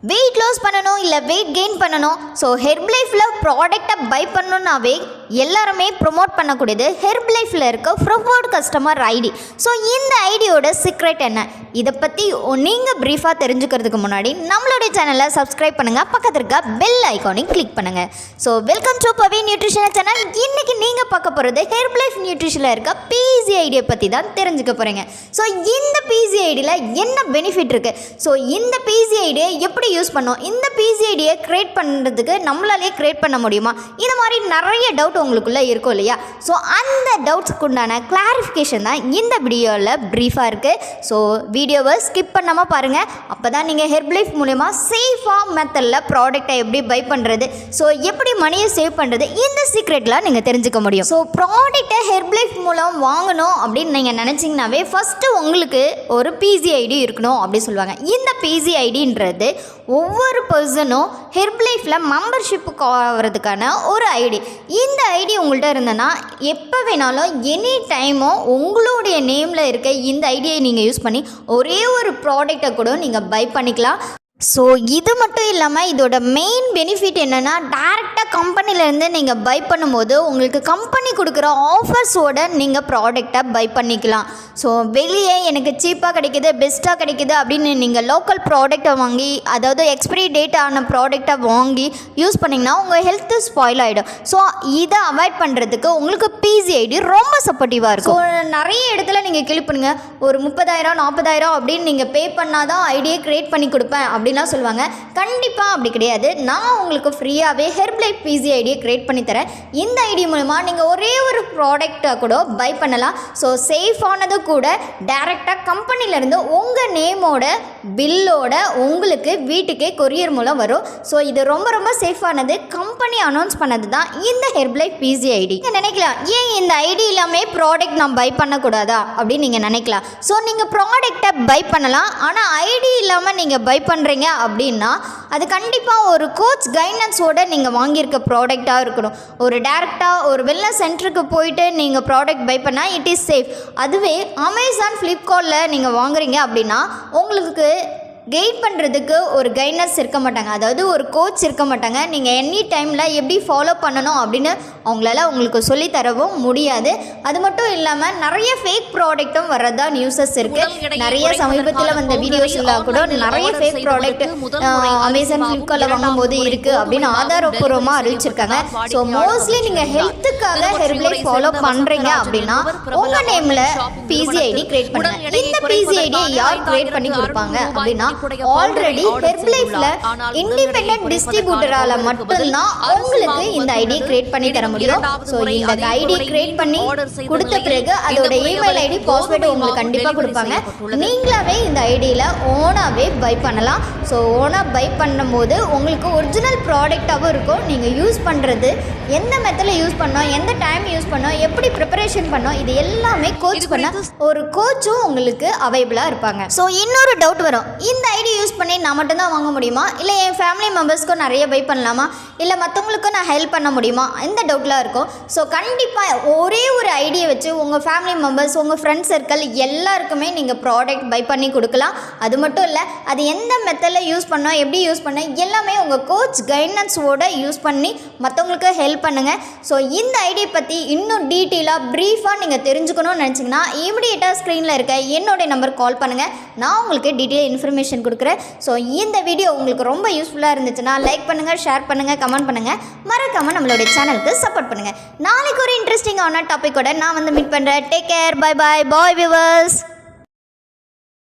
Weight loss பண்ணணும் இல்லை weight gain பண்ணணும். ஸோ ஹெர்ப்லைஃப்பில் ப்ராடக்டை பை பண்ணணுன்னாவே எல்லாருமே ப்ரொமோட் பண்ணக்கூடியது ஹெர்ப்லைஃப்பில் இருக்க ப்ரிஃபர்ட் கஸ்டமர் ஐடி. ஸோ இந்த ஐடியோட சீக்ரெட் என்ன, இதை பற்றி நீங்கள் ப்ரீஃபாக தெரிஞ்சுக்கிறதுக்கு முன்னாடி நம்மளுடைய சேனலை சப்ஸ்கிரைப் பண்ணுங்கள், பக்கத்தில் இருக்க பெல் ஐக்கானையும் கிளிக் பண்ணுங்கள். So welcome to Pavi nutrition channel. இன்றைக்கி நீங்கள் பார்க்க போகிறது ஹெர்ப்லைஃப் நியூட்ரிஷனில் இருக்க பிசி ஐடியை பற்றி தான் தெரிஞ்சுக்க போகிறீங்க. ஸோ இந்த பிசி ஐடியில் என்ன பெனிஃபிட் இருக்குது, ஸோ இந்த பிசி ஐடியை எப்படி யூஸ் பண்ணோம், இந்த பிசி ஐடியை க்ரியேட் பண்ணுறதுக்கு நம்மளாலே க்ரியேட் பண்ண முடியுமா, இந்த மாதிரி நிறைய டவுட் உங்களுக்குள்ளே இருக்கும் இல்லையா. ஸோ அந்த டவுட்ஸ்க்கு உண்டான கிளாரிஃபிகேஷன் தான் இந்த வீடியோவில் ப்ரீஃபாக இருக்குது. ஸோ வீடியோவை ஸ்கிப் பண்ணாமல் பாருங்கள். அப்போ தான் நீங்கள் ஹெர்ப்லைஃப் மூலமா சேஃபாக மெத்தடில் ப்ராடக்டை எப்படி பை பண்ணுறது, ஸோ எப்படி மணியை சேவ் பண்ணுறது, இந்த சீக்ரெட்லாம் நீங்கள் தெரிஞ்சுக்க முடியும். ஸோ ப்ராடக்டை ஹெர்ப்லைஃப் மூலம் வாங்கணும் அப்படின்னு நீங்கள் நினச்சிங்கனாவே ஃபஸ்ட்டு உங்களுக்கு ஒரு பிசி ஐடி இருக்கணும் அப்படின்னு சொல்லுவாங்க. இந்த பிசி ஐடின்றது ஒவ்வொரு பர்சனும் ஹெர்ப்லைஃப்பில் மெம்பர்ஷிப்புக்கு ஆகிறதுக்கான ஒரு ஐடி. இந்த ஐடி உங்கள்கிட்ட இருந்ததுன்னா எப்போ வேணாலும் எனி டைமும் உங்களுடைய நேமில் இருக்க இந்த ஐடியை நீங்கள் யூஸ் பண்ணி ஒரே ஒரு ப்ராடக்டை கூட நீங்கள் பை பண்ணிக்கலாம். ஸோ இது மட்டும் இல்லாமல் இதோட மெயின் பெனிஃபிட் என்னென்னா, டேரெக்டாக கம்பெனிலேருந்து நீங்கள் பை பண்ணும்போது உங்களுக்கு கம்பெனி கொடுக்குற ஆஃபர்ஸோடு நீங்கள் ப்ராடக்டை பை பண்ணிக்கலாம். ஸோ வெளியே எனக்கு சீப்பாக கிடைக்கிது, பெஸ்ட்டாக கிடைக்கிது அப்படின்னு நீங்கள் லோக்கல் ப்ராடக்டை வாங்கி, அதாவது எக்ஸ்பிரி டேட் ஆன ப்ராடக்டை வாங்கி யூஸ் பண்ணிங்கன்னா உங்கள் ஹெல்த்து ஸ்பாயில் ஆகிடும். ஸோ இதை அவாய்ட் பண்ணுறதுக்கு உங்களுக்கு பிசி ஐடி ரொம்ப சப்போர்ட்டிவாக இருக்கும். ஸோ நிறைய இடத்துல நீங்கள் கிளிக் பண்ணுங்கள், ஒரு 30,000 40,000 அப்படின்னு நீங்கள் பே பண்ணால் தான் ஐடியை க்ரியேட் பண்ணி கொடுப்பேன் அப்படின்லாம் சொல்லுவாங்க. கண்டிப்பாக அப்படி கிடையாது. நான் உங்களுக்கு ஃப்ரீயாகவே ஹெர்ப்லைஃப் பிசி ஐடியை க்ரியேட் பண்ணி தரேன். இந்த ஐடி மூலமா நீங்கள் ஒரே ஒரு ப்ராடக்டை கூட பை பண்ணலாம். ஸோ சேஃபானது கூட டைரெக்டாக கம்பெனிலேருந்து உங்கள் நேமோட பில்லோட உங்களுக்கு வீட்டுக்கே கொரியர் மூலம் வரும். ஸோ இது ரொம்ப ரொம்ப சேஃபானது. கம்பெனி அனௌன்ஸ் பண்ணது தான் இந்த ஹெர்ப்லைஃப் பிசி ஐடி. நீங்கள் நினைக்கலாம், ஏன் இந்த ஐடி இல்லாமல் ப்ராடக்ட் நான் பை பண்ணக்கூடாதா அப்படின்னு நீங்கள் நினைக்கலாம். ஸோ நீங்கள் ப்ராடக்டை பை பண்ணலாம், ஆனால் ஐடி இல்லாமல் நீங்கள் பை பண்ணுறீங்க அப்படின்னா அது கண்டிப்பாக ஒரு கோச் கைடன்ஸோடு நீங்கள் வாங்கியிருக்க ப்ராடக்டாக இருக்கணும். ஒரு டேரெக்டாக ஒரு வெல்னஸ் சென்டருக்கு போயிட்டு நீங்கள் ப்ராடக்ட் பை பண்ணால் இட் இஸ் சேஃப். அதுவே அமேசான் ஃப்ளிப்கார்ட்டில் நீங்கள் வாங்குறீங்க அப்படின்னா உங்களுக்கு கைட் பண்ணுறதுக்கு ஒரு கைட்னஸ் இருக்க மாட்டாங்க, அதாவது ஒரு கோச் இருக்க மாட்டாங்க. நீங்கள் எனி டைமில் எப்படி ஃபாலோ பண்ணணும் அப்படின்னு அவங்களால உங்களுக்கு சொல்லித்தரவும் முடியாது. அது மட்டும் இல்லாமல் நிறைய ஃபேக் ப்ராடக்ட்டும் வரதா நியூஸஸ் இருக்குது. நிறைய சமீபத்தில் வந்த வீடியோஸில் கூட நிறைய ஃபேக் ப்ராடக்ட் அமேசான் ஃப்ளிப்கார்ட்டில் வாங்கும்போது இருக்குது அப்படின்னு ஆதாரப்பூர்வமாக அறிவிச்சிருக்காங்க. ஸோ மோஸ்ட்லி நீங்கள் ஹெல்த்துக்காக ஹெர்ப்லைஃப் ஃபாலோ பண்ணுறீங்க அப்படின்னா உங்கள் நேமில் பிசி ஐடி க்ரியேட் பண்ணுங்கள். இந்த பிசி ஐடியை யார் க்ரியேட் பண்ணி கொடுப்பாங்க அப்படின்னா ஆல்ரெடி ஹெர்ப்லைஃப்ல இண்டிபெண்டன்ட் டிஸ்ட்ரிபியூட்டரால மட்டும்தான் உங்களுக்கு இந்த ஐடியை கிரியேட் பண்ணி தர முடியும். ஸோ இந்த ஐடி கிரியேட் பண்ணி கொடுத்த பிறகு அதோட இமெயில் ஐடி பாஸ்வேர்டு உங்களுக்கு கண்டிப்பாக கொடுப்பாங்க. நீங்களாவே இந்த ஐடியில் ஓனாகவே பை பண்ணலாம். ஸோ ஓனாக பை பண்ணும்போது உங்களுக்கு ஒரிஜினல் ப்ராடக்டாகவும் இருக்கும். நீங்கள் யூஸ் பண்ணுறது எந்த மெத்தடில் யூஸ் பண்ணோம், எந்த டைம் யூஸ் பண்ணோம், எப்படி ப்ரிப்பரேஷன் பண்ணோம், இது எல்லாமே கோச் பண்ண ஒரு கோச்சும் உங்களுக்கு அவைலபிளாக இருப்பாங்க. ஸோ இன்னொரு டவுட் வரும், இந்த ஐடி யூஸ் பண்ணி நான் மட்டும்தான் வாங்க முடியுமா, இல்லை என் ஃபேமிலி மெம்பர்ஸ்க்கும் நிறைய பை பண்ணலாமா, இல்லை மற்றவங்களுக்கும் நான் ஹெல்ப் பண்ண முடியுமா, இந்த டவுட்லாம் இருக்கும். ஸோ கண்டிப்பாக ஒரே ஒரு ஐடியை வச்சு உங்கள் ஃபேமிலி மெம்பர்ஸ், உங்கள் ஃப்ரெண்ட்ஸ் சர்க்கிள் எல்லாருக்குமே நீங்கள் ப்ராடக்ட் பை பண்ணி கொடுக்கலாம். அது மட்டும் இல்லை, அது எந்த மெத்தடில் யூஸ் பண்ணோம், எப்படி யூஸ் பண்ண, எல்லாமே உங்கள் கோச் கைடன்ஸோட யூஸ் பண்ணி மற்றவங்களுக்கு ஹெல்ப் பண்ணுங்கள். ஸோ இந்த ஐடியை பற்றி இன்னும் டீட்டெயிலாக ப்ரீஃபாக நீங்கள் தெரிஞ்சுக்கணும்னு நினச்சிங்கன்னா இமிடியேட்டாக ஸ்க்ரீனில் இருக்க என்னோட நம்பர் கால் பண்ணுங்கள். நான் உங்களுக்கு டீட்டெயில் இன்ஃபர்மேஷன் கொடுக்குறேன். ஸோ இந்த வீடியோ உங்களுக்கு ரொம்ப யூஸ்ஃபுல்லாக இருந்துச்சுன்னா லைக் பண்ணுங்கள், ஷேர் பண்ணுங்கள், கமெண்ட் பண்ணுங்கள், மறக்காமல் நம்மளுடைய சேனலுக்கு சப்போர்ட் பண்ணுங்கள். நாளைக்கு ஒரு இன்ட்ரெஸ்டிங்கான டாப்பிக்கோட நான் வந்து மீட் பண்ணுறேன். டேக் கேர், பை பாய், பாய் வியூவர்ஸ்.